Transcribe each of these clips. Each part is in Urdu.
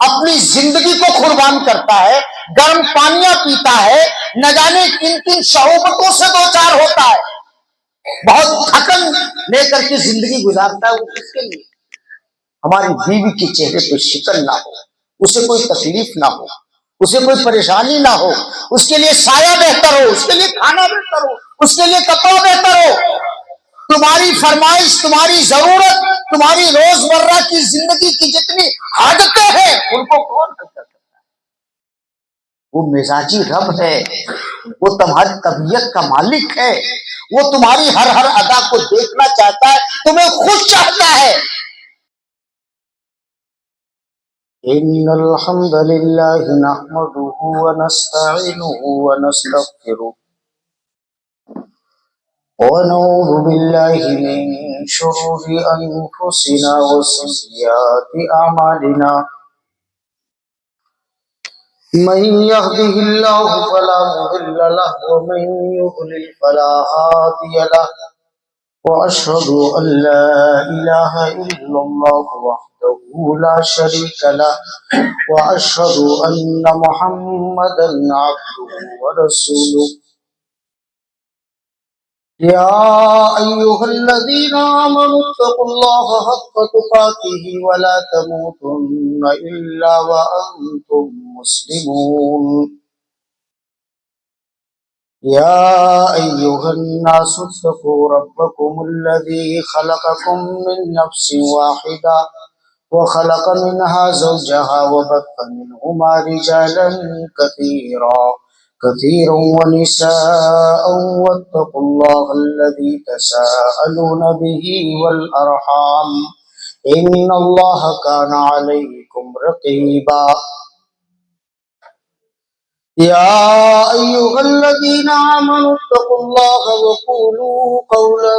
اپنی زندگی کو قربان کرتا ہے، گرم پانیاں پیتا ہے، نہ جانے کن کن صعوبتوں سے دو چار ہوتا ہے، بہت تھکن لے کر کے زندگی گزارتا ہے، وہ کس کے لیے؟ ہماری بیوی کے چہرے پہ شکن نہ ہو، اسے کوئی تکلیف نہ ہو، اسے کوئی پریشانی نہ ہو، اس کے لیے سایہ بہتر ہو، اس کے لیے کھانا بہتر ہو، اس کے لیے کپڑا بہتر ہو۔ تمہاری فرمائش، تمہاری ضرورت، تمہاری روزمرہ کی زندگی کی جتنی عادتیں ہیں ان کو کون حل کر سکتا ہے؟ وہ مزاجی رب ہے، وہ تمہاری طبیعت کا مالک ہے، وہ تمہاری ہر ادا کو دیکھنا چاہتا ہے، تمہیں خوش چاہتا ہے۔ ان الحمد للہ نحمده ونستعینه ونستغفره ونعوذ باللہ من شرور انفسنا وسیئات اعمالنا من يهده الله فلا مضل له ومن يضلل فلا هادي له واشهد ان لا اله الا الله وحده لا شريك له واشهد ان محمدا عبده ورسوله يا أيها الذين آمنوا اتقوا الله حق تقاته ولا تموتن إلا وأنتم مسلمون يا أيها الناس اتقوا ربكم الذي خلقكم من نفس واحدة وخلق منها زوجها وبث منهما رجالا كثيرا ونساء واتقوا الله الذي تساءلون به والأرحام إن الله كان عليكم رقيبا يا أيها الذين آمنوا اتقوا الله وقولوا قولا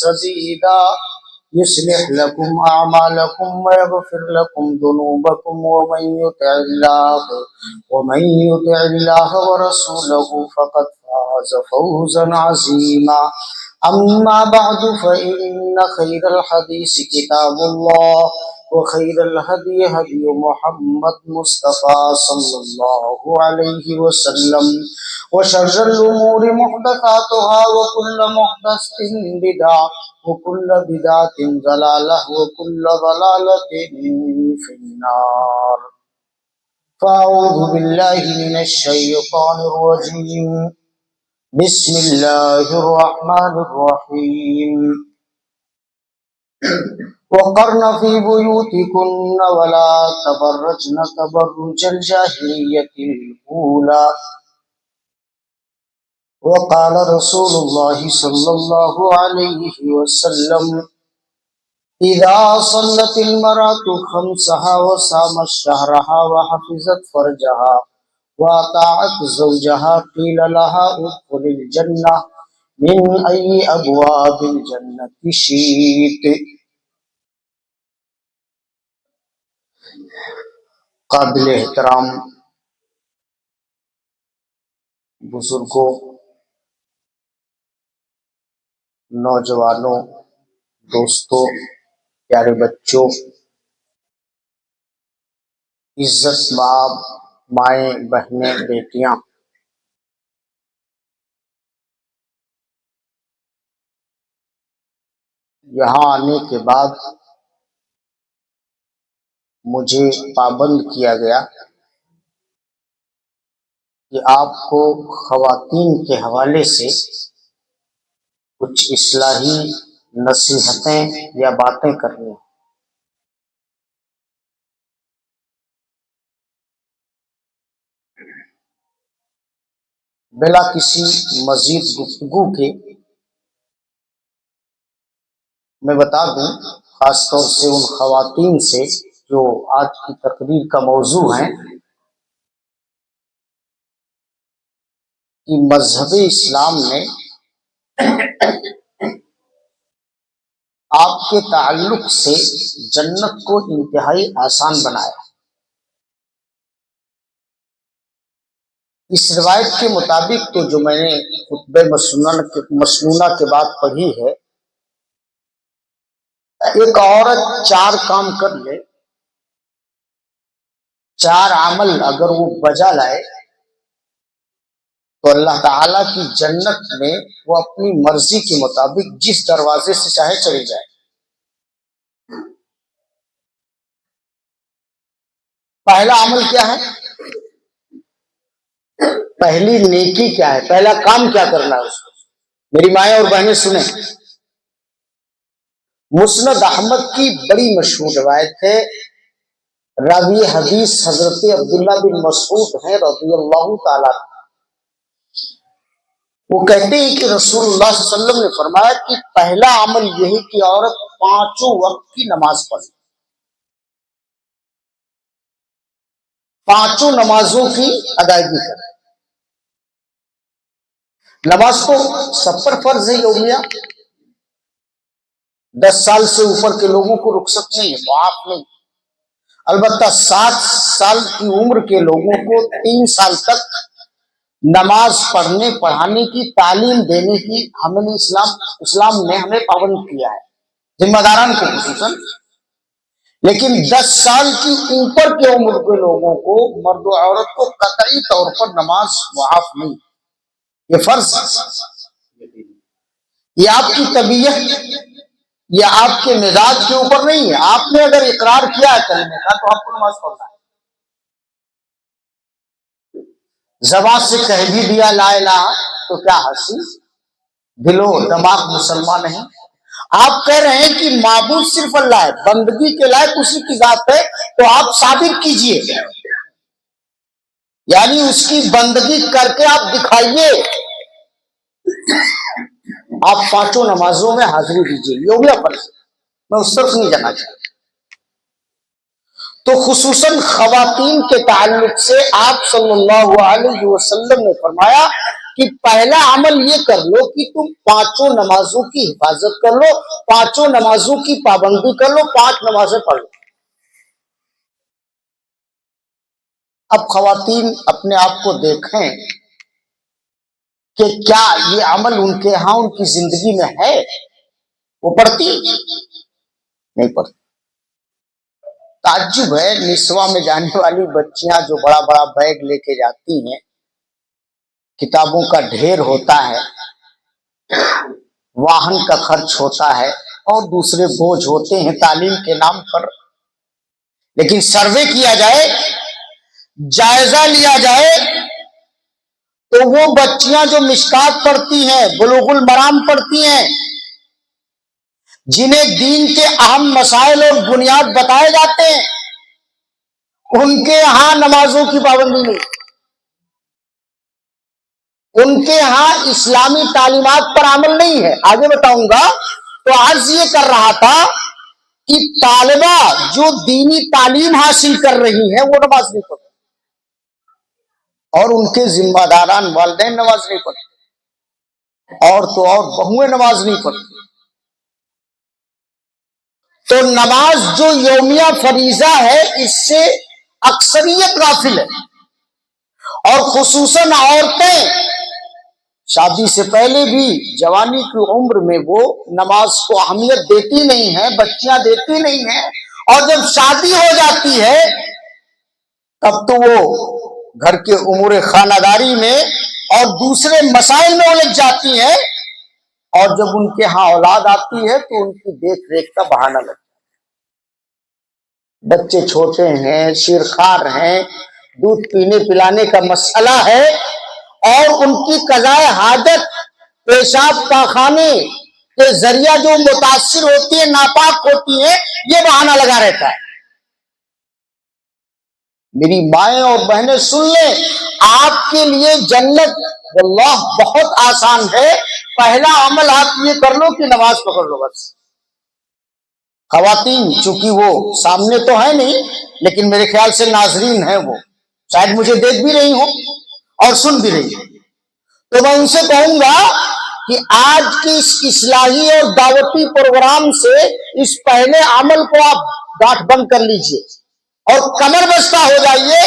سديدا يصلح لكم أعمالكم ويغفر لكم ذنوبكم ومن يطع الله ورسوله فقد فاز فوزا عظيما أما بعد فإن خير الحديث كتاب الله وخير الهدي هدي محمد مصطفى صلى الله عليه وسلم وشر الأمور محدثاتها وكل محدثة بدعة وكل بدعة ضلالة وكل ضلالة في النار فأعوذ بالله من الشيطان الرجيم بسم الله الرحمن الرحيم وقرن في بيوتكن ولا تبرجن تبرج الجاهلية الأولى وقال رسول الله صلى الله عليه وسلم إذا صلت المرأة خمسها وصامت شهرها وحفظت فرجها وأطاعت زوجها قيل لها ادخل الجنة من أي أبواب الجنة شئت۔ قابل احترام بزرگوں، نوجوانوں، دوستوں، پیارے بچوں، عزت مآب مائیں، بہنیں، بیٹیاں، یہاں آنے کے بعد مجھے پابند کیا گیا کہ آپ کو خواتین کے حوالے سے کچھ اصلاحی نصیحتیں یا باتیں کرنی ہیں۔ بلا کسی مزید گفتگو کے میں بتا دوں، خاص طور سے ان خواتین سے جو آج کی تقریر کا موضوع ہیں، کہ مذہب اسلام نے آپ کے تعلق سے جنت کو انتہائی آسان بنایا۔ اس روایت کے مطابق تو جو میں نے خطبہ مسنونہ کے بعد پڑھی ہے، ایک عورت 4 کام کر لے 4 عمل اگر وہ بجا لائے تو اللہ تعالی کی جنت میں وہ اپنی مرضی کے مطابق جس دروازے سے چاہے چلی جائے۔ پہلا عمل کیا ہے؟ پہلی نیکی کیا ہے؟ پہلا کام کیا کرنا ہے اس کو؟ میری مائیں اور بہنیں سنیں، مسند احمد کی بڑی مشہور روایت ہے، راوی حدیث حضرت عبداللہ بن مسعود ہیں رضی اللہ تعالیٰ۔ وہ کہتے ہیں کہ رسول اللہ صلی اللہ علیہ وسلم نے فرمایا کہ پہلا عمل یہ ہے کہ عورت 5 وقت کی نماز پڑھے، 5 نمازوں کی ادائیگی کرے۔ نماز تو سب پر فرض ہے یومیہ، 10 سال سے اوپر کے لوگوں کو رخصت نہیں ہے، معاف نہیں، البتہ 7 سال کی عمر کے لوگوں کو 3 سال تک نماز پڑھنے پڑھانے کی تعلیم دینے کی اسلام نے ہمیں پابند کیا ہے، ذمہ داران کو خصوصاً۔ لیکن 10 سال کی اوپر کے عمر کے لوگوں کو، مرد و عورت کو قطعی طور پر نماز معاف نہیں، یہ فرض ہے۔ یہ آپ کی طبیعت یا آپ کے مزاج کے اوپر نہیں ہے، آپ نے اگر اقرار کیا ہے کلمے کا تو آپ کو نماز پڑھنا ہے۔ زبان سے کہہ بھی دیا لا الہ تو کیا حاصل؟ دل و دماغ مسلمان نہیں۔ آپ کہہ رہے ہیں کہ معبود صرف اللہ ہے، بندگی کے لائق اسی کی ذات ہے، تو آپ ثابت کیجئے، یعنی اس کی بندگی کر کے آپ دکھائیے۔ آپ 5 نمازوں میں حاضری دیجئے، یومیہ فرض، میں اس طرف نہیں جانا چاہتا۔ تو خصوصاً خواتین کے تعلق سے آپ صلی اللہ علیہ وسلم نے فرمایا کہ پہلا عمل یہ کر لو کہ تم 5 نمازوں کی حفاظت کر لو، 5 نمازوں کی پابندی کر لو، 5 نمازیں پڑھ لو۔ اب خواتین اپنے آپ کو دیکھیں کہ کیا یہ عمل ان کے ہاں ان کی زندگی میں ہے؟ وہ پڑھتی نہیں پڑھتی؟ تعجب ہے، نسواں میں جانے والی بچیاں جو بڑا بڑا بیگ لے کے جاتی ہیں، کتابوں کا ڈھیر ہوتا ہے، واہن کا خرچ ہوتا ہے اور دوسرے بوجھ ہوتے ہیں تعلیم کے نام پر، لیکن سروے کیا جائے، جائزہ لیا جائے تو وہ بچیاں جو مشکات پڑھتی ہیں، بلوغ المرام پڑھتی ہیں، جنہیں دین کے اہم مسائل اور بنیاد بتائے جاتے ہیں، ان کے ہاں نمازوں کی پابندی نہیں، ان کے ہاں اسلامی تعلیمات پر عمل نہیں ہے۔ آگے بتاؤں گا۔ تو عرض یہ کر رہا تھا کہ طالبہ جو دینی تعلیم حاصل کر رہی ہیں وہ نماز نہیں پڑھتی، اور ان کے ذمہ داران والدین نماز نہیں پڑھتے، اور تو اور بہویں نماز نہیں پڑھتی۔ تو نماز جو یومیہ فریضہ ہے اس سے اکثریت غافل ہے، اور خصوصاً عورتیں شادی سے پہلے بھی جوانی کی عمر میں وہ نماز کو اہمیت دیتی نہیں ہیں، بچیاں دیتی نہیں ہیں، اور جب شادی ہو جاتی ہے تب تو وہ گھر کے امور خانہ داری میں اور دوسرے مسائل میں الجھ جاتی ہیں، اور جب ان کے ہاں اولاد آتی ہے تو ان کی دیکھ ریکھ کا بہانہ لگتا ہے۔ بچے چھوٹے ہیں، شیرخوار ہیں، دودھ پینے پلانے کا مسئلہ ہے، اور ان کی قضاء حاجت پیشاب پاخانے کے ذریعہ جو متاثر ہوتی ہے، ناپاک ہوتی ہے، یہ بہانہ لگا رہتا ہے۔ میری مائیں اور بہنیں سن لیں، آپ کے لیے جنت واللہ بہت آسان ہے۔ پہلا عمل آپ یہ کر لو کہ نماز پکڑ لو بس۔ خواتین چونکہ وہ سامنے تو ہے نہیں، لیکن میرے خیال سے ناظرین ہیں، وہ شاید مجھے دیکھ بھی رہی ہوں اور سن بھی رہی ہوں، تو میں ان سے کہوں گا کہ آج کی اس اصلاحی اور دعوتی پروگرام سے اس پہلے عمل کو آپ گاٹھ بند کر لیجئے اور کمر بستہ ہو جائیے،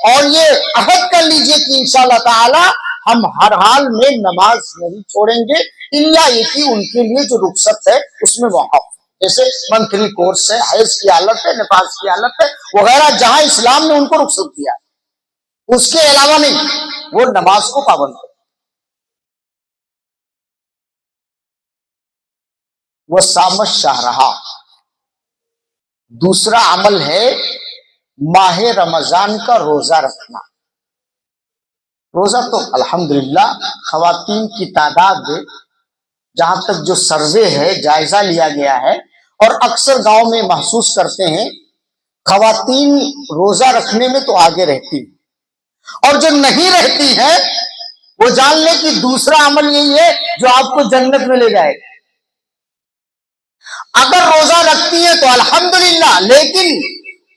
اور یہ عہد کر لیجئے کہ انشاءاللہ تعالی ہم ہر حال میں نماز نہیں چھوڑیں گے، الا یہ کہ ان کے لیے جو رخصت ہے اس میں معاف۔ جیسے منتھلی کورس ہے، حیض کی حالت ہے، نفاس کی حالت ہے وغیرہ، جہاں اسلام نے ان کو رخصت دیا، اس کے علاوہ نہیں، وہ نماز کو پابند ہے۔ وہ سامت شاہ رہا، دوسرا عمل ہے ماہ رمضان کا روزہ رکھنا۔ روزہ تو الحمدللہ خواتین کی تعداد جہاں تک جو سروے ہے جائزہ لیا گیا ہے اور اکثر گاؤں میں محسوس کرتے ہیں خواتین روزہ رکھنے میں تو آگے رہتی، اور جو نہیں رہتی ہے وہ جان لے کہ دوسرا عمل یہی ہے جو آپ کو جنت میں لے جائے۔ اگر روزہ رکھتی ہے تو الحمدللہ، لیکن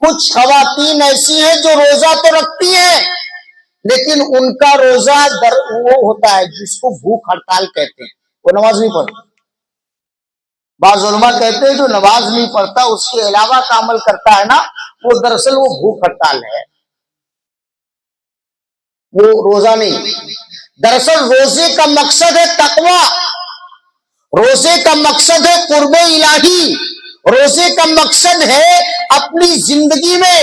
کچھ خواتین ایسی ہیں جو روزہ تو رکھتی ہیں لیکن ان کا روزہ وہ ہوتا ہے جس کو بھوک ہڑتال کہتے ہیں، وہ نماز نہیں پڑھتی۔ بعض علماء کہتے ہیں جو نماز نہیں پڑھتا اس کے علاوہ کا عمل کرتا ہے نا، وہ دراصل وہ بھوک ہڑتال ہے، وہ روزہ نہیں۔ دراصل روزے کا مقصد ہے تقوی، روزے کا مقصد ہے قرب الہی، روزے کا مقصد ہے اپنی زندگی میں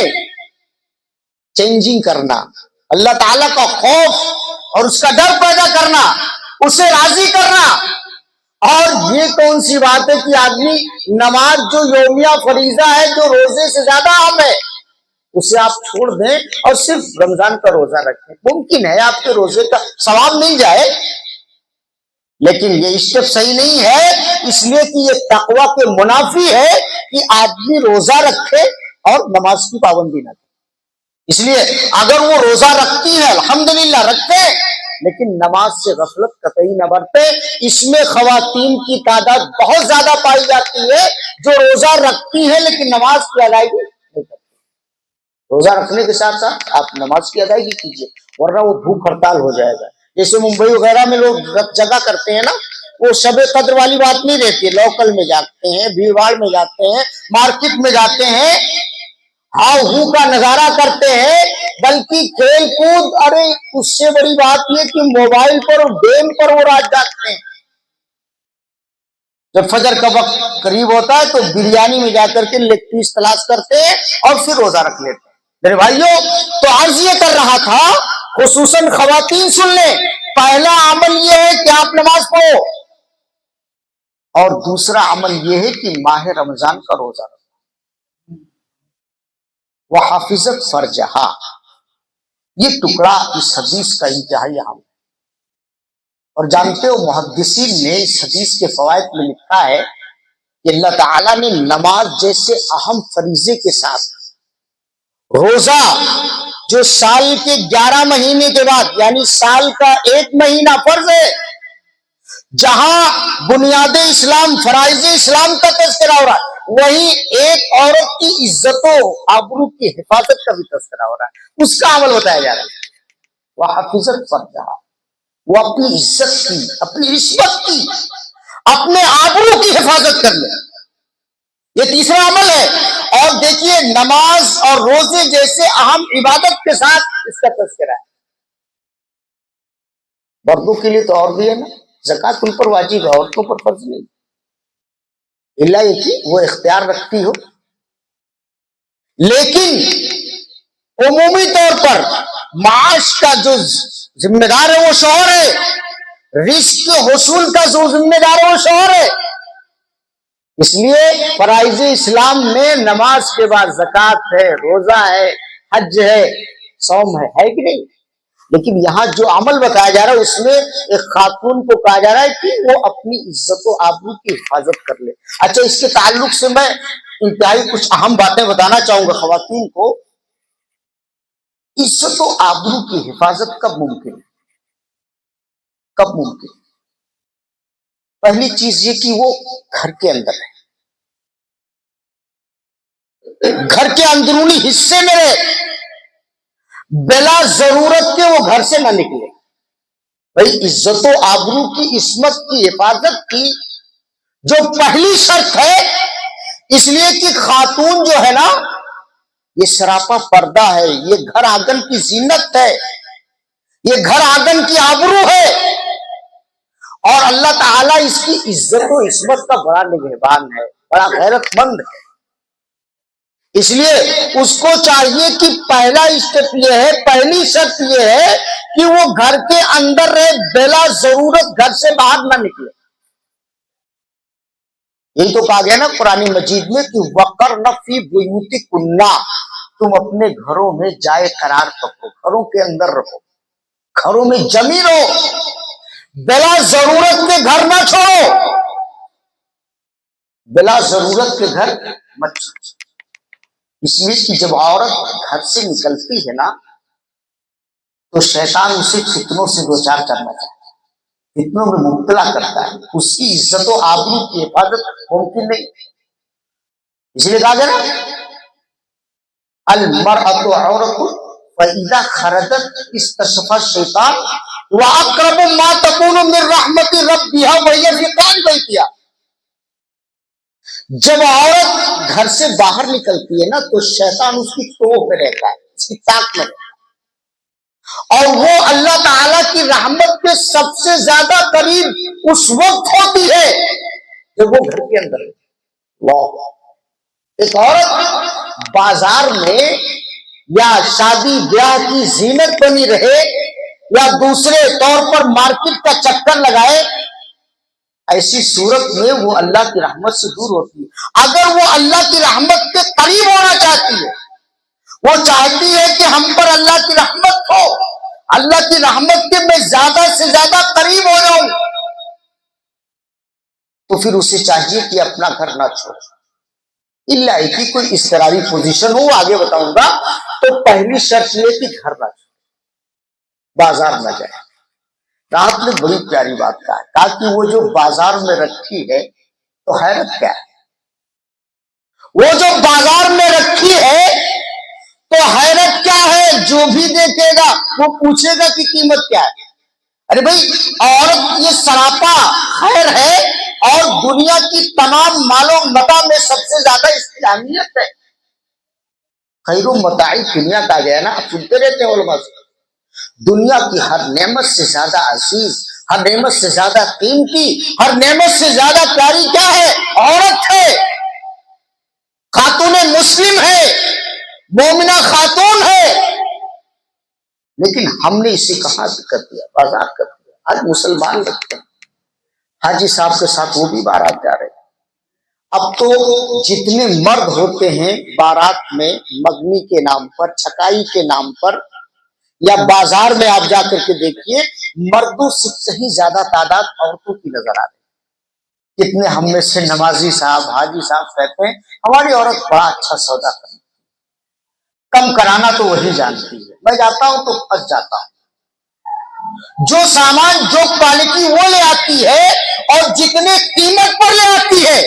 چینجنگ کرنا، اللہ تعالیٰ کا خوف اور اس کا ڈر پیدا کرنا، اسے راضی کرنا۔ اور یہ کون سی بات ہے کہ آدمی نماز جو یومیہ فریضہ ہے جو روزے سے زیادہ اہم ہے اسے آپ چھوڑ دیں اور صرف رمضان کا روزہ رکھیں؟ ممکن ہے آپ کے روزے کا ثواب مل جائے، لیکن یہ اسٹیپ صحیح نہیں ہے، اس لیے کہ یہ تقوی کے منافی ہے کہ آدمی روزہ رکھے اور نماز کی پابندی نہ کرے۔ اس لیے اگر وہ روزہ رکھتی ہے الحمدللہ رکھتے، لیکن نماز سے غفلت قطعی نہ برتے۔ اس میں خواتین کی تعداد بہت زیادہ پائی جاتی ہے جو روزہ رکھتی ہے لیکن نماز کی ادائیگی نہیں کرتی۔ روزہ رکھنے کے ساتھ ساتھ آپ نماز کی ادائیگی کیجیے، ورنہ وہ بھوک ہڑتال ہو جائے گا۔ جیسے ممبئی وغیرہ میں لوگ جگہ کرتے ہیں نا، وہ شب قدر والی بات نہیں رہتی ہے، لوکل میں جاتے ہیں، بھیڑ بھاڑ میں جاتے ہیں، مارکیٹ میں جاتے ہیں، ہاؤ ہو کا نظارہ کرتے ہیں، بلکہ کھیل کود، ارے اس سے بڑی بات یہ کہ موبائل پر اور گیم پر وہ رات جاگتے ہیں۔ جب فجر کا وقت قریب ہوتا ہے تو بریانی میں جا کر کے لیگ پیس تلاش کرتے ہیں اور پھر روزہ رکھ لیتے ہیں۔ میرے بھائیوں، تو عرض یہ کر رہا تھا، خصوصاً خواتین سن لیں، پہلا عمل یہ ہے کہ آپ نماز پڑھو، اور دوسرا عمل یہ ہے کہ ماہ رمضان کا روزہ رکھو۔ وحافظت فرجہا، یہ ٹکڑا اس حدیث کا انتہائی اہم ہے، اور جانتے ہو محدثین نے اس حدیث کے فوائد میں لکھا ہے کہ اللہ تعالیٰ نے نماز جیسے اہم فریضے کے ساتھ روزہ جو سال کے 11 مہینے کے بعد، یعنی سال کا 1 مہینہ فرض ہے، جہاں بنیاد اسلام فرائض اسلام کا تذکرہ ہو رہا ہے، وہیں ایک عورت کی عزت و آبرو کی حفاظت کا بھی تذکرہ ہو رہا ہے، اس کا عمل بتایا جا رہا ہے۔ وہ حفظت فرجہا، وہ اپنی عزت کی، اپنی عصمت کی، اپنے آبرو کی حفاظت کر لے، یہ تیسرا عمل ہے۔ اور دیکھیے نماز اور روزے جیسے اہم عبادت کے ساتھ اس کا تذکرہ ہے۔ مردوں کے لیے تو اور بھی ہے نا، زکوٰۃ ان پر واجب ہے، عورتوں پر فرض نہیں، اللہ یہ کہ وہ اختیار رکھتی ہو، لیکن عمومی طور پر معاش کا جو ذمہ دار ہے وہ شوہر ہے، رزق کے حصول کا جو ذمہ دار ہے وہ شوہر ہے۔ اس لیے فرائض اسلام میں نماز کے بعد زکوٰۃ ہے، روزہ ہے، حج ہے، صوم ہے کہ نہیں؟ لیکن یہاں جو عمل بتایا جا رہا ہے اس میں ایک خاتون کو کہا جا رہا ہے کہ وہ اپنی عزت و آبرو کی حفاظت کر لے۔ اچھا، اس کے تعلق سے میں انتہائی کچھ اہم باتیں بتانا چاہوں گا خواتین کو۔ عزت و آبرو کی حفاظت کب ممکن ہے؟ کب ممکن؟ پہلی چیز یہ کہ وہ گھر کے اندر ہے، گھر کے اندرونی حصے میں رہے، بلا ضرورت کے وہ گھر سے نہ نکلے۔ بھائی عزت و آبرو کی، عصمت کی حفاظت کی جو پہلی شرط ہے، اس لیے کہ خاتون جو ہے نا یہ سراپا پردہ ہے، یہ گھر آنگن کی زینت ہے، یہ گھر آنگن کی آبرو ہے، اور اللہ تعالیٰ اس کی عزت و عصمت کا بڑا نگہبان ہے۔ بڑا غیرت مند ہے. اس لیے اس کو چاہیے کہ پہلا اسٹیپ یہ ہے، پہلی شرط یہ ہے کہ وہ گھر کے اندر رہے، بلا ضرورت گھر سے باہر نہ نکلے. یہی تو کہا گیا نا قرآن مجید میں کہ وَقَرْنَ فِي بُيُوتِكُنَّ، تم اپنے گھروں میں جائے قرار پکڑو، گھروں کے اندر رہو، گھروں میں جمی رہو، بلا ضرورت کے گھر نہ چھوڑو، بلا ضرورت کے گھر مت چھوڑو. اس لیے کہ جب عورت گھر سے نکلتی ہے نا تو شیطان اسے فتنوں سے دوچار کرنا چاہتا ہے، فتنوں میں مبتلا کرتا ہے، اس کی عزت و آبرو کی حفاظت ممکن نہیں. اس لیے کہا گیا نا المرأۃ عورۃ فإذا خرجت استشفى الشیطان وأقرب ما تكون من رحمت ربها وهي في قلب بیتها. جب عورت گھر سے باہر نکلتی ہے نا تو شیطان اس کی ٹوہ میں رہتا ہے، اس کی طاق میں رہتا ہے، اور وہ اللہ تعالی کی رحمت کے سب سے زیادہ قریب اس وقت ہوتی ہے جب وہ گھر کے اندر ہے. ایک عورت بازار میں یا شادی بیاہ کی زینت بنی رہے یا دوسرے طور پر مارکیٹ کا چکر لگائے، ایسی صورت میں وہ اللہ کی رحمت سے دور ہوتی ہے. اگر وہ اللہ کی رحمت کے قریب ہونا چاہتی ہے، وہ چاہتی ہے کہ ہم پر اللہ کی رحمت ہو، اللہ کی رحمت کے میں زیادہ سے زیادہ قریب ہو جاؤں، تو پھر اسے چاہیے کہ اپنا گھر نہ چھوڑے، اللہ کی کوئی اضطراری پوزیشن ہو، آگے بتاؤں گا. تو پہلی شرط یہ کہ گھر نہ چھوڑے، بازار نہ جائے. رات نے بڑی پیاری بات کہا کہ وہ جو بازار میں رکھی ہے تو حیرت کیا ہے، وہ جو بازار میں رکھی ہے تو حیرت کیا ہے، جو بھی دیکھے گا وہ پوچھے گا کہ قیمت کیا ہے. ارے بھائی عورت یہ سراپا خیر ہے اور دنیا کی تمام مال و متاع میں سب سے زیادہ اس کی اہمیت ہے. خیر و متاع دنیا کا گیا نا، آپ سنتے رہتے ہیں علماء سے، دنیا کی ہر نعمت سے زیادہ عزیز، ہر نعمت سے زیادہ قیمتی، ہر نعمت سے زیادہ پیاری کیا ہے؟ عورت ہے، خاتون مسلم ہے، مومنہ خاتون ہے. لیکن ہم نے اسے کہاں کر دیا؟ بازار کر دیا. آج مسلمان لگتے ہیں حاجی صاحب کے ساتھ وہ بھی بارات جا رہے ہیں. اب تو جتنے مرد ہوتے ہیں بارات میں مگنی کے نام پر، چھکائی کے نام پر، یا بازار میں آپ جا کر کے دیکھیے، مردوں سے کہیں زیادہ تعداد عورتوں کی نظر آ رہی. کتنے ہم میں سے نمازی صاحب، حاجی صاحب کہتے ہیں ہماری عورت بڑا اچھا سودا کرتی، کم کرانا تو وہی جانتی ہے، میں جاتا ہوں تو پھنس جاتا ہوں. جو سامان، جو کوالٹی وہ لے آتی ہے اور جتنے قیمت پر لے آتی ہے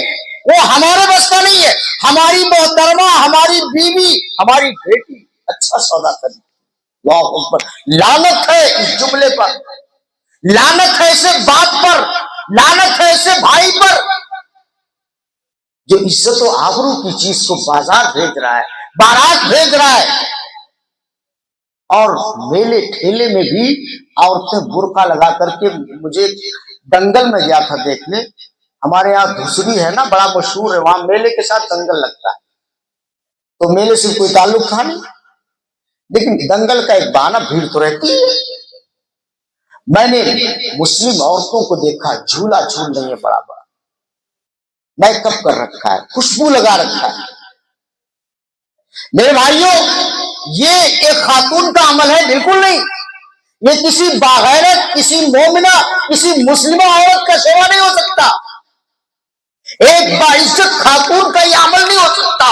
وہ ہمارے بس کا نہیں ہے. ہماری محترمہ، ہماری بیوی، ہماری بیٹی اچھا سودا کرتی. اللہ اکبر. لعنت ہے اس جملے پر، لعنت ہے ایسے باپ پر، لعنت ہے ایسے بھائی پر جو عزت و آبرو کی چیز کو بازار بھیج رہا ہے، بارات بھیج رہا ہے. اور میلے ٹھیلے میں بھی عورتیں برقع لگا کر کے، مجھے دنگل میں گیا تھا دیکھنے، ہمارے یہاں دھسری ہے نا، بڑا مشہور ہے، وہاں میلے کے ساتھ دنگل لگتا ہے. تو میلے سے کوئی تعلق تھا نہیں، لیکن دنگل کا ایک بہانہ، بھیڑ تو رہتی ہے. میں نے مسلم عورتوں کو دیکھا، جھولا جھول رہی ہے بڑا بڑا، میک اپ کر رکھا ہے، خوشبو لگا رکھا ہے. میرے بھائیوں، یہ ایک خاتون کا عمل ہے؟ بالکل نہیں. یہ کسی باغیرت، کسی مومنہ، کسی مسلمہ عورت کا سوا نہیں ہو سکتا. ایک باعزت خاتون کا یہ عمل نہیں ہو سکتا.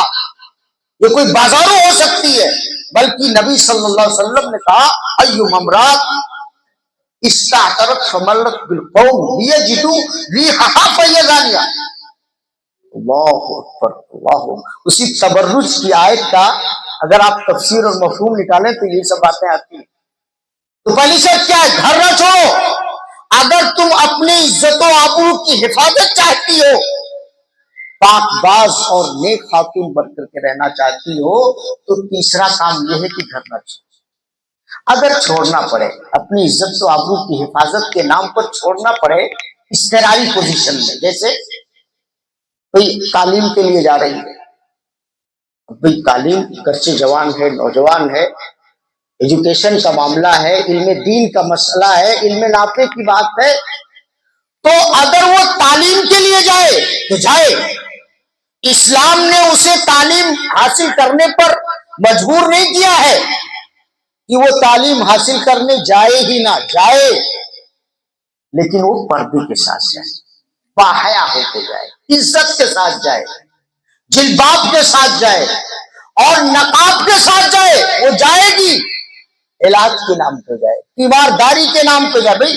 یہ کوئی بازاروں ہو سکتی ہے، بلکہ نبی صلی اللہ علیہ وسلم نے کہا ایما امرأۃ استعطرت فمرت بالقوم لیجدوا ریحھا فیزانیہ. اللہ اکبر، اللہ اکبر. اسی تبرج کی آیت کا اگر آپ تفسیر اور مفہوم نکالیں تو یہ سب باتیں آتی ہیں. تو پہلی شرط کیا ہے؟ گھر نہ چھوڑو. اگر تم اپنی عزت و آبرو کی حفاظت چاہتی ہو، پاک باز اور نیک خاتون بن کر کے رہنا چاہتی ہو، تو تیسرا کام یہ ہے کہ گھر نہ چھوڑو. اگر چھوڑنا پڑے، اپنی عزت و آبرو کی حفاظت کے نام پر چھوڑنا پڑے اضطراری پوزیشن میں، جیسے بھئی تعلیم کے لیے جا رہی ہے. بھئی تعلیم گرچہ جوان ہے، نوجوان ہے، ایجوکیشن کا معاملہ ہے، علم دین کا مسئلہ ہے، علم نافع کی بات ہے، تو اگر وہ تعلیم کے لیے جائے تو جائے. اسلام نے اسے تعلیم حاصل کرنے پر مجبور نہیں کیا ہے کہ وہ تعلیم حاصل کرنے جائے ہی نہ جائے، لیکن وہ پردے کے ساتھ جائے، باحیا ہو کے جائے، عزت کے ساتھ جائے، جلباب کے ساتھ جائے اور نقاب کے ساتھ جائے. وہ جائے گی علاج کے نام پہ جائے، تیمارداری کے نام پہ جائے. بھائی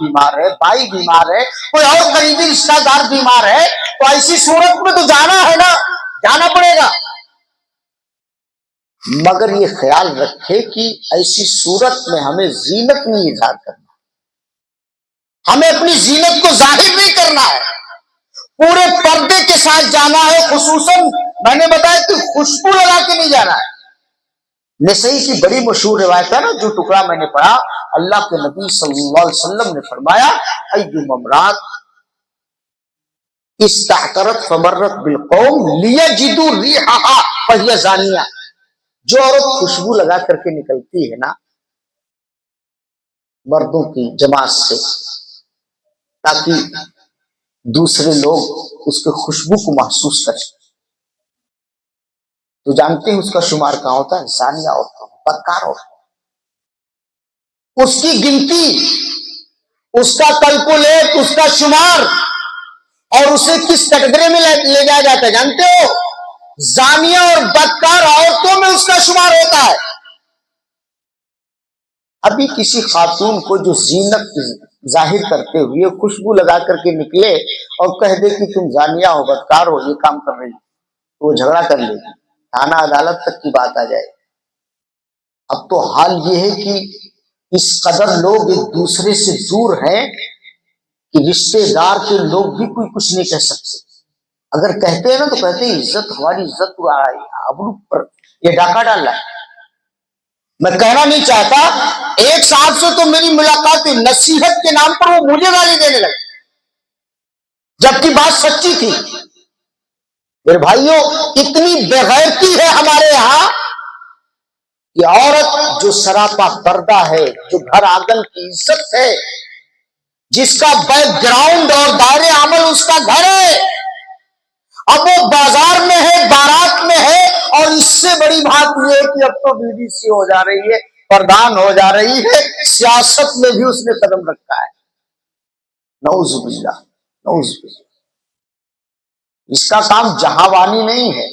بیمار ہے، بھائی بیمار ہے، کوئی اور قریبی رشتہ دار بیمار ہے، تو ایسی صورت میں تو جانا ہے نا، جانا پڑے گا. مگر یہ خیال رکھے کہ ایسی صورت میں ہمیں زینت نہیں اظہار کرنا، ہمیں اپنی زینت کو ظاہر نہیں کرنا ہے، پورے پردے کے ساتھ جانا ہے. خصوصاً میں نے بتایا کہ خوشبو لگا کے نہیں جانا ہے. نسائی کی بڑی مشہور روایت ہے نا، جو ٹکڑا میں نے پڑھا، اللہ کے نبی صلی اللہ علیہ وسلم نے فرمایا ایما امرات استعطرت فمرت بالقوم لیجدوا ریحھا فہی زانیہ. جو عورت خوشبو لگا کر کے نکلتی ہے نا مردوں کی جماعت سے، تاکہ دوسرے لوگ اس کے خوشبو کو محسوس کریں، تو جانتے ہیں اس کا شمار کہاں ہوتا ہے؟ زانیہ عورتوں، بدکار عورتوں. اس کی گنتی، اس کا کیلکولیٹ، اس کا شمار، اور اسے کس کیٹیگری میں لے جایا جاتا ہے جانتے ہو؟ زانیہ اور بدکار عورتوں میں اس کا شمار ہوتا ہے. ابھی کسی خاتون کو جو زینت ظاہر کرتے ہوئے خوشبو لگا کر کے نکلے اور کہہ دے کہ تم زانیہ ہو، بدکار ہو، یہ کام کر رہی ہو، تو وہ جھگڑا کر لے گی، تھانہ عدالت تک کی بات آ جائے. اب تو حال یہ ہے کہ اس قدر لوگ ایک دوسرے سے دور ہیں کہ رشتے دار کے لوگ بھی کوئی کچھ نہیں کہہ سکتے. اگر کہتے ہیں نا تو کہتے ہیں عزت، ہماری عزت کو آبرو پر یہ ڈاکہ ڈال رہا ہے. میں کہنا نہیں چاہتا، ایک صاحب سے تو میری ملاقات ہوئی، نصیحت کے نام پر وہ مجھے گالی دینے لگے جبکہ بات سچی تھی. میرے بھائیوں، اتنی بےغیرتی ہے ہمارے یہاں کہ عورت جو سراپا پردہ ہے، جو گھر آنگن کی عزت ہے، جس کا بیک گراؤنڈ اور دائرے عمل اس کا گھر ہے، اب وہ بازار میں ہے، بارات میں ہے، اور اس سے بڑی بات یہ ہے کہ اب تو بی ڈی سی ہو جا رہی ہے، پردھان ہو جا رہی ہے، سیاست میں بھی اس نے قدم رکھا ہے. نعوذ باللہ، نعوذ باللہ. اس کا کام جہاوانی نہیں ہے،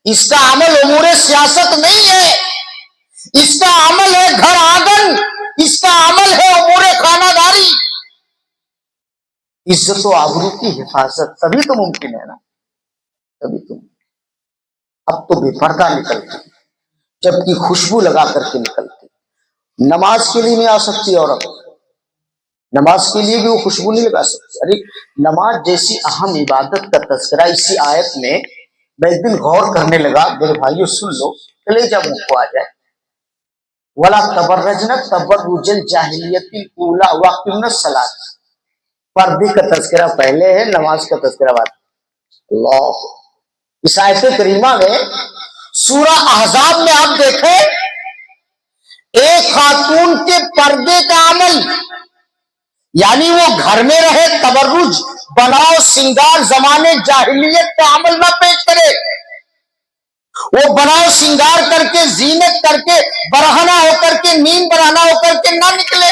اس کا عمل امور سیاست نہیں ہے، اس کا عمل ہے گھر آنگن، اس کا عمل ہے امور خانہ داری. عزت و آبرو کی حفاظت تبھی تو ممکن ہے نا، تبھی تو. اب تو بے پردہ نکلتی، جبکہ خوشبو لگا کر کے نکلتی. نماز کے لیے نہیں آ سکتی عورت، نماز کے لیے بھی وہ خوشبو نہیں لگا سکتی. ارے نماز جیسی اہم عبادت کا تذکرہ اسی آیت میں ایک دن غور کرنے لگا. میرے بھائیو سن لو، کلیجہ منہ کو آ جائے. وَلَا تَبَرَّجْنَ تَبَرُّجَ الْجَاهِلِيَّةِ الْأُولَىٰ وَأَقِمْنَ الصَّلَاةَ. پردے کا تذکرہ پہلے ہے، نماز کا تذکرہ بعد. اللہ، اس آیت کریمہ میں سورہ احزاب میں آپ دیکھیں، ایک خاتون کے پردے کا عمل، یعنی وہ گھر میں رہے، تبرج، بناؤ سنگار زمانے جاہلیت کا عمل نہ پیش کرے، وہ بناؤ سنگار کر کے، زینت کر کے، برہنہ ہو کر کے، نیم برہنہ ہو کر کے نہ نکلے.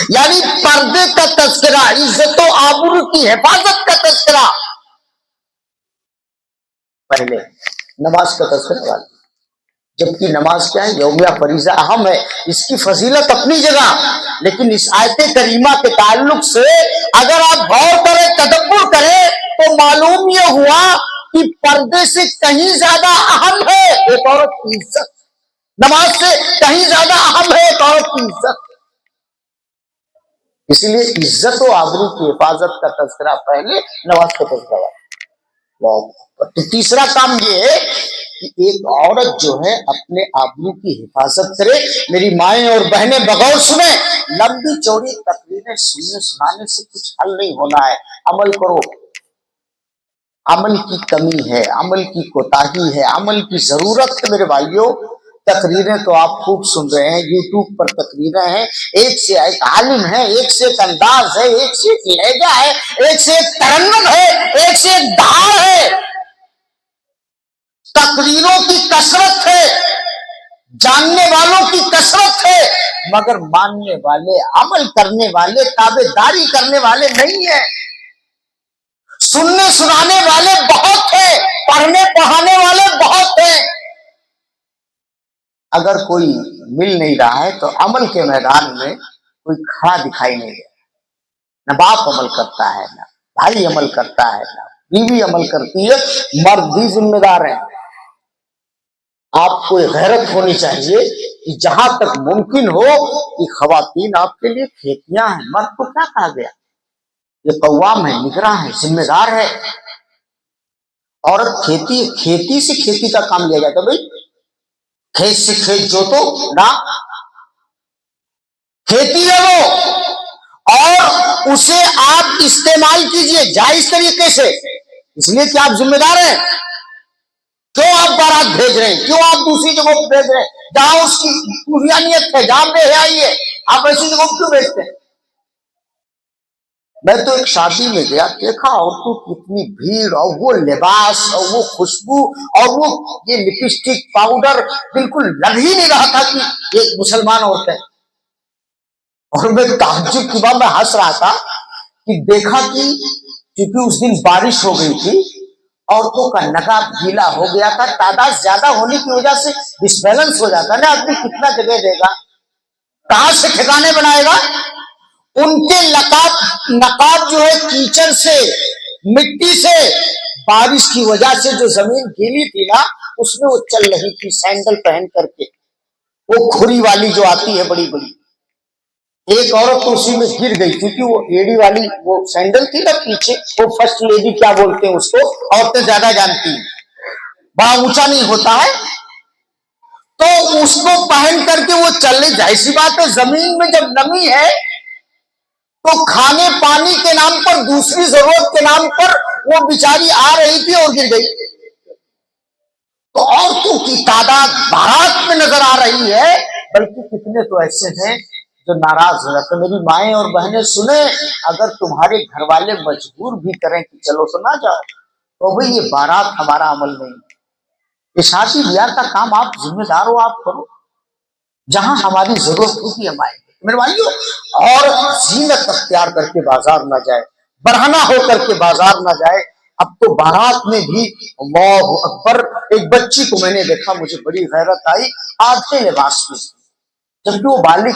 یعنی پردے کا تذکرہ، عزت و آبرو کی حفاظت کا تذکرہ پہلے، نماز کا تذکرہ بعد. جبکہ نماز کیا ہے؟ یومیہ فریضہ اہم ہے، اس کی فضیلت اپنی جگہ، لیکن اس آیت کریمہ کے تعلق سے اگر آپ غور کریں، تدبر کریں، تو معلوم یہ ہوا کہ پردے سے کہیں زیادہ اہم ہے ایک عورت کی عزت، نماز سے کہیں زیادہ اہم ہے ایک عورت کی عزت. اس لیے عزت و آبرو کی حفاظت کا تذکرہ پہلے، نماز کا تذکرہ بعد. تو تیسرا کام یہ ہے کہ ایک عورت جو ہے اپنے آبرو کی حفاظت کرے. میری مائیں اور بہنیں بغور سنیں، لمبی چوڑی تقریریں سننے سنانے سے کچھ حل نہیں ہونا ہے. عمل کرو. عمل کی کمی ہے، عمل کی کوتاہی ہے، عمل کی ضرورت ہے میرے بھائیوں. تقریریں تو آپ خوب سن رہے ہیں، یوٹیوب پر تقریریں ہیں، ایک سے ایک عالم ہے، ایک سے ایک انداز ہے، ایک سے ایک لہجہ ہے، ایک سے ایک ترنم ہے، ایک سے ایک دھار ہے. تقریروں کی کثرت ہے، جاننے والوں کی کثرت ہے، مگر ماننے والے، عمل کرنے والے، تابع داری کرنے والے نہیں ہیں. سننے سنانے والے بہت ہیں، پڑھنے پڑھانے والے بہت ہیں. اگر کوئی مل نہیں رہا ہے تو عمل کے میدان میں کوئی کھڑا دکھائی نہیں دے. نہ باپ عمل کرتا ہے، نہ بھائی عمل کرتا ہے، نہ بیوی عمل کرتی ہے. مرد بھی ذمہ دار ہیں. آپ کو غیرت ہونی چاہیے کہ جہاں تک ممکن ہو کہ خواتین آپ کے لیے کھیتیاں ہیں. مرد کو کیا کہا گیا؟ یہ قوام ہے، نگراں ہے، ذمہ دار ہے. عورت کھیتی سے کھیتی کا کام لیا جاتا. بھائی کھیت سے کھیت جوتو نہ، کھیتی ہے وہ، اور اسے آپ استعمال کیجئے جائز طریقے سے. اس لیے کہ آپ ذمہ دار ہیں. کیوں آپ بارات بھیج رہے ہیں؟ کیوں آپ دوسری جگہوں پہ بھیج رہے ہیں جہاں اس کی پوریانیت ہے، جہاں بے حیائی ہے؟ آپ ایسی جگہوں کیوں بھیجتے ہیں؟ میں تو ایک شادی میں گیا، دیکھا عورتوں کی اتنی بھیڑ، اور وہ لباس اور وہ خوشبو اور وہ یہ لپسٹک پاؤڈر، بالکل لگ ہی نہیں رہا تھا کہ یہ مسلمان عورتیں. اور میں تعجب کی بات، میں ہنس رہا تھا کہ دیکھا کہ کیونکہ اس دن بارش ہو گئی تھی، عورتوں کا نقاب گیلا ہو گیا تھا. تعداد زیادہ ہونے کی وجہ سے ڈسبیلنس ہو جاتا ہے نا، آدمی کتنا جگہ دے گا، کہاں سے ٹھکانے بنائے گا. ان کے نقاب جو ہے کیچڑ سے، مٹی سے، بارش کی وجہ سے جو زمین گیلی تھی نا، اس میں وہ چل رہی تھی سینڈل پہن کر کے، وہ کھری والی جو آتی ہے بڑی بڑی. ایک عورت تو اسی میں گر گئی کیونکہ وہ ایڑی والی وہ سینڈل تھی نا پیچھے، وہ فرسٹ لیڈی کیا بولتے ہیں اس کو، عورتیں زیادہ جانتی ہیں، بڑا اونچا نہیں ہوتا ہے، تو اس کو پہن کر کے وہ چل رہی. ظاہر سی بات ہے زمین میں جب نمی ہے تو کھانے پانی کے نام پر، دوسری ضرورت کے نام پر وہ بیچاری آ رہی تھی اور گر گئی. تو عورتوں کی تعداد بارات میں نظر آ رہی ہے، بلکہ کتنے تو ایسے ہیں جو ناراض ہو جاتے. میری مائیں اور بہنیں سنیں، اگر تمہارے گھر والے مجبور بھی کریں کہ چلو تو نہ جاؤ، تو بھئی یہ بارات ہمارا عمل نہیں. یہ شادی بیاہ کا کام آپ ذمہ دار ہو، آپ کرو. جہاں ہماری ضرورت ہوگی ہم آئیں گے میرے بھائیوں. اور زینت اختیار کر کے بازار نہ جائے، برہنہ ہو کر کے بازار نہ جائے. اب تو بارات میں بھی اللہ اکبر. ایک بچی کو میں نے دیکھا، مجھے بڑی حیرت آئی، آدھے لباس میں، جبکہ وہ بالغ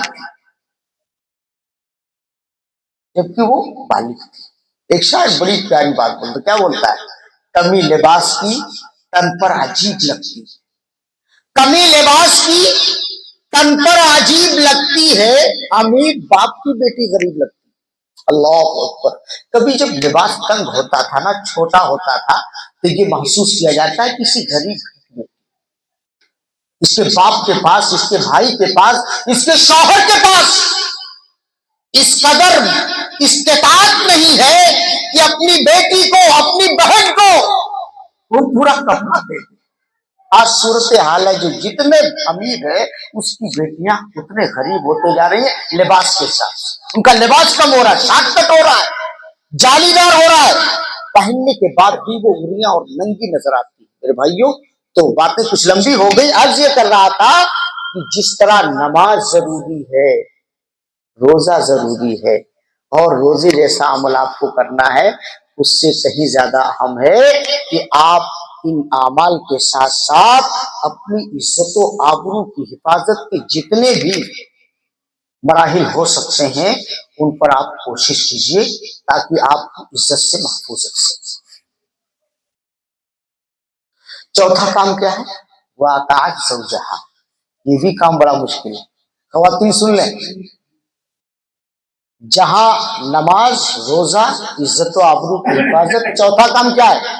تھی، ایک شاعر بڑی پیاری بات بولتا، کیا بولتا ہے؟ کمی لباس کی تن پر عجیب لگتی، کمی لباس کی تن پر عجیب لگتی ہے، امیر باپ کی بیٹی غریب لگتی. اللہ اکبر. کبھی جب لباس تنگ ہوتا تھا نا، چھوٹا ہوتا تھا، تو یہ محسوس کیا جاتا ہے کسی غریب میں، اس کے باپ کے پاس، اس کے بھائی کے پاس، اس کے شوہر کے پاس اس قدر استطاعت نہیں ہے کہ اپنی بیٹی کو، اپنی بہن کو وہ پورا کپڑا دے. آج صورت حال ہے جو جتنے امیر ہے اس کی بیٹیاں اتنے غریب ہوتے جا رہی ہیں. لباس کے ساتھ ان کا لباس کم ہو رہا ہے، شارٹ کٹ ہو رہا ہے، جالی دار ہو رہا ہے، پہننے کے بعد بھی وہ اڑیاں اور ننگی نظر آتی. میرے بھائیوں تو باتیں کچھ لمبی ہو گئی. عرض یہ کر رہا تھا کہ جس طرح نماز ضروری ہے، روزہ ضروری ہے، اور روزے جیسا عمل آپ کو کرنا ہے، اس سے کہیں زیادہ اہم ہے کہ آپ ان اعمال کے ساتھ ساتھ اپنی عزت و آبرو کی حفاظت کے جتنے بھی مراحل ہو سکتے ہیں ان پر آپ کوشش کیجئے تاکہ آپ کی عزت سے محفوظ رہ سکیں. چوتھا کام کیا ہے؟ وَأَطَاعَتْ زَوْجَهَا. یہ بھی کام بڑا مشکل ہے. خواتین سن لیں، جہاں نماز، روزہ، عزت و آبرو کی حفاظت، چوتھا کام کیا ہے؟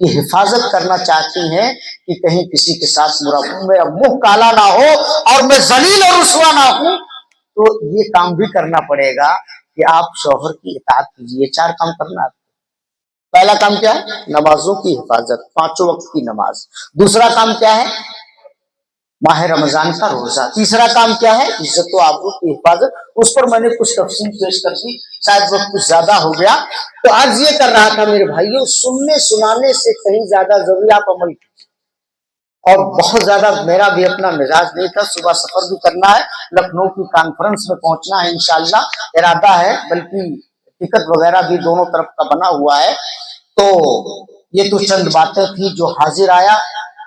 کی حفاظت کرنا چاہتی ہیں کہ کہیں کسی کے ساتھ میرا منہ کالا نہ ہو اور میں ذلیل اور رسوا نہ ہوں، تو یہ کام بھی کرنا پڑے گا کہ آپ شوہر کی اطاعت کیجیے۔ 4 کام کرنا۔ پہلا کام کیا ہے؟ نمازوں کی حفاظت، 5 وقت کی نماز۔ دوسرا کام کیا ہے؟ ماہ رمضان کا روزہ۔ تیسرا کام کیا ہے؟ عزت و آبرو کی حفاظت۔ اس پر میں نے کچھ تفصیل پیش کر دی، شاید وقت کچھ زیادہ ہو گیا، تو عرض یہ کر رہا تھا میرے بھائیوں، سننے سنانے سے کہیں زیادہ ضروری آپ عمل کیجیے۔ اور بہت زیادہ میرا بھی اپنا مزاج نہیں تھا، صبح سفر بھی کرنا ہے، لکھنؤ کی کانفرنس میں پہنچنا ہے انشاءاللہ، ارادہ ہے، بلکہ ٹکٹ وغیرہ بھی دونوں طرف کا بنا ہوا ہے۔ تو یہ تو چند باتیں تھی جو حاضر آیا،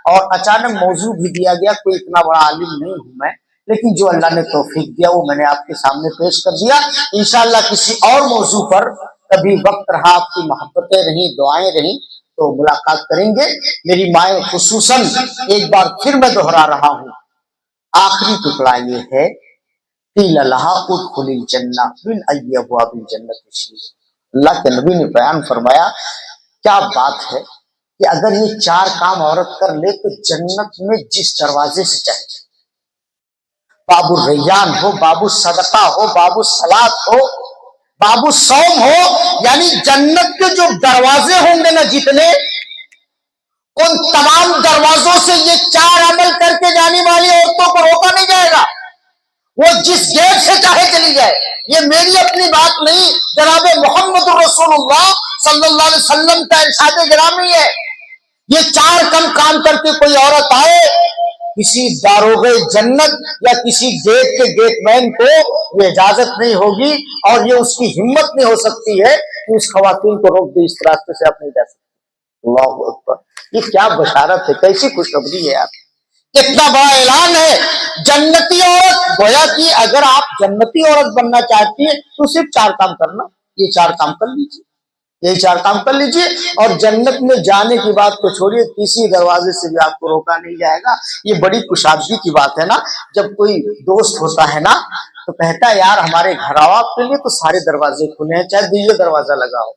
اور اچانک موضوع بھی دیا گیا۔ کوئی اتنا بڑا عالم نہیں ہوں میں، لیکن جو اللہ نے توفیق دیا وہ میں نے آپ کے سامنے پیش کر دیا۔ انشاءاللہ کسی اور موضوع پر کبھی وقت رہا، آپ کی محبتیں رہیں، دعائیں رہیں، تو ملاقات کریں گے۔ میری مائیں خصوصاً ایک بار پھر میں دہرا رہا ہوں، آخری ٹکڑا یہ ہے، قیل لہا ادخلی الجنہ من ای ابواب الجنۃ شئت۔ اللہ کے نبی نے بیان فرمایا، کیا بات ہے کہ اگر یہ 4 کام عورت کر لے تو جنت میں جس دروازے سے چاہے، باب الریان ہو، باب الصدقہ ہو، باب الصلاۃ ہو، باب الصوم ہو، یعنی جنت کے جو دروازے ہوں گے نا جتنے، ان تمام دروازوں سے یہ 4 عمل کر کے جانے والی عورتوں کو روکا نہیں جائے گا، وہ جس گیٹ سے چاہے چلی جائے۔ یہ میری اپنی بات نہیں، جناب محمد رسول اللہ صلی اللہ علیہ وسلم کا ارشاد گرامی ہے۔ یہ 4 کام کر کے کوئی عورت آئے، کسی داروغ جنت یا کسی گیٹ کے گیٹ مین کو یہ اجازت نہیں ہوگی، اور یہ اس کی ہمت نہیں ہو سکتی ہے کہ اس خواتین کو روک دے، اس راستے سے آپ نہیں جا سکتے۔ اللہ اکبر، یہ کیا بشارت ہے، کیسی خوشخبری ہے یار، کتنا بڑا اعلان ہے۔ جنتی عورت، گویا کہ اگر آپ جنتی عورت بننا چاہتی ہیں تو صرف 4 کام کرنا، یہ 4 کام کر لیجیے، یہی 4 کام کر لیجیے، اور جنت میں جانے کی بات کو چھوڑیے، کسی دروازے سے بھی آپ کو روکا نہیں جائے گا۔ یہ بڑی کشادگی کی بات ہے نا، جب کوئی دوست ہوتا ہے نا تو کہتا ہے یار ہمارے گھر آؤ، آپ کے لیے تو سارے دروازے کھلے ہیں، چاہے 2 دروازہ لگا ہو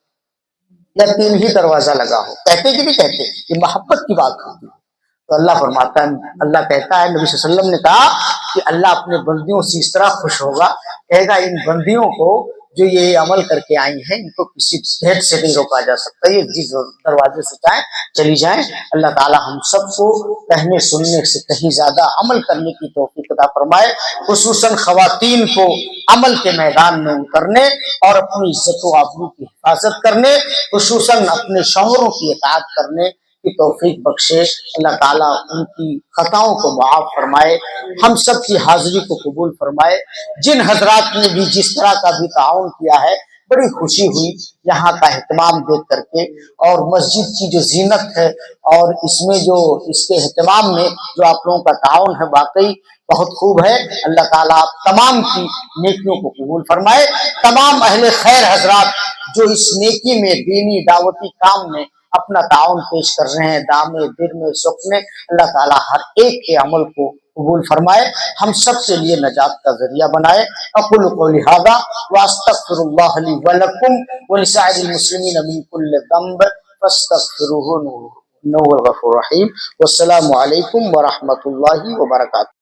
یا 3 ہی دروازہ لگا ہو، کہتے کہ نہیں کہتے، یہ محبت کی بات ہوتی ہے۔ تو اللہ فرماتا ہے، اللہ کہتا ہے، نبی صلی اللہ علیہ وسلم نے کہا کہ اللہ اپنے بندیوں سے اس طرح خوش ہوگا، کہے گا ان بندیوں کو جو یہ عمل کر کے آئی ہیں، ان کو کسی گیٹ سے نہیں روکا جا سکتا، یہ جس دروازے سے چاہیں چلی جائیں۔ اللہ تعالی ہم سب کو کہنے سننے سے کہیں زیادہ عمل کرنے کی توفیق عطا فرمائے، خصوصاً خواتین کو عمل کے میدان میں اترنے اور اپنی عزت و آبرو کی حفاظت کرنے، خصوصاً اپنے شوہروں کی اطاعت کرنے کی توفیق بخشے۔ اللہ تعالیٰ ان کی خطاؤں کو معاف فرمائے، ہم سب کی حاضری کو قبول فرمائے۔ جن حضرات نے بھی جس طرح کا بھی تعاون کیا ہے، بڑی خوشی ہوئی یہاں کا اہتمام دیکھ کر کے، اور مسجد کی جو زینت ہے اور اس میں جو اس کے اہتمام میں جو آپ لوگوں کا تعاون ہے، واقعی بہت خوب ہے۔ اللہ تعالیٰ آپ تمام کی نیکیوں کو قبول فرمائے۔ تمام اہل خیر حضرات جو اس نیکی میں، دینی دعوتی کام میں اپنا تعاون پیش کر رہے ہیں، دام دل میں سخن میں، اللہ تعالیٰ ہر ایک کے عمل کو قبول فرمائے، ہم سب کے لیے نجات کا ذریعہ بنائے۔ اقول قولی ھذا واستغفر اللہ لی ولکم ولسائر المسلمین من کل ذنب فاستغفروہ انہ هو الغفور الرحیم۔ والسلام علیکم ورحمۃ اللہ وبرکاتہ۔